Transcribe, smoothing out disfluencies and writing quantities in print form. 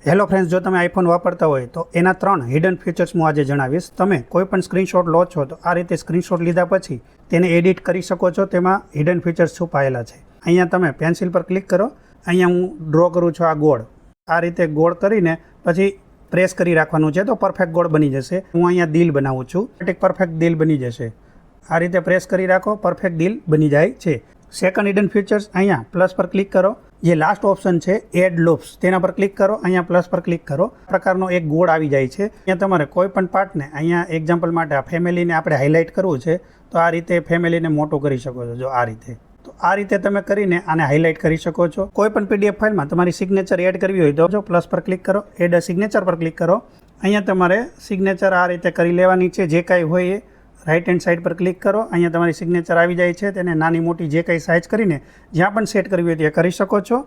Hello friends, જો તમે iPhone વાપરતા હોય તો એના 3 હિડન ફીચર્સ હું આજે જણાવીશ. તમે કોઈ પણ સ્ક્રીનશોટ લો છો તો આ રીતે સ્ક્રીનશોટ લીધા પછી તેને એડિટ કરી શકો છો. તેમાં હિડન ફીચર્સ છુપાયેલા છે. અહીંયા તમે પેન્સિલ પર ક્લિક કરો. અહીંયા હું ડ્રો કરું છું આ ગોળ. આ રીતે ગોળ કરીને પછી પ્રેસ કરી રાખવાનું છે તો પરફેક્ટ ગોળ બની જશે. હું અહીંયા દિલ બનાવું છું. પરફેક્ટ દિલ બની જશે. આ રીતે પ્રેસ કરી રાખો, પરફેક્ટ દિલ બની જાય છે. સેકન્ડ હિડન ફીચર્સ, અહીંયા પ્લસ પર ક્લિક કરો. જે લાસ્ટ ઓપ્શન છે એડ લૂપ્સ, તેના પર ક્લિક કરો. અહીંયા પ્લસ પર ક્લિક કરો. પ્રકારનો એક ગોળ આવી જાય છે. અહીંયા તમારે કોઈ પણ પાર્ટને, અહીંયા એક્ઝામ્પલ માટે આ ફેમિલીને આપણે હાઇલાઇટ કરવું છે તો આ રીતે ફેમિલીને મોટું કરી શકો છો. જો આ રીતે, તો આ રીતે તમે કરીને આને હાઇલાઇટ કરી શકો છો. કોઈ પણ પીડીએફ ફાઇલમાં તમારી સિગ્નેચર એડ કરવી હોય તો જો પ્લસ પર ક્લિક કરો, એડ સિગ્નેચર પર ક્લિક કરો. અહીંયા તમારે સિગ્નેચર આ રીતે કરી લેવાની છે. જે કાંઈ હોય એ રાઇટ હેન્ડ સાઇડ પર ક્લિક કરો. અહીંયા તમારી સિગ્નેચર આવી જાય છે. તેને નાની મોટી જે કંઈ સાઇઝ કરીને જ્યાં પણ સેટ કરવી હોય તે કરી શકો છો.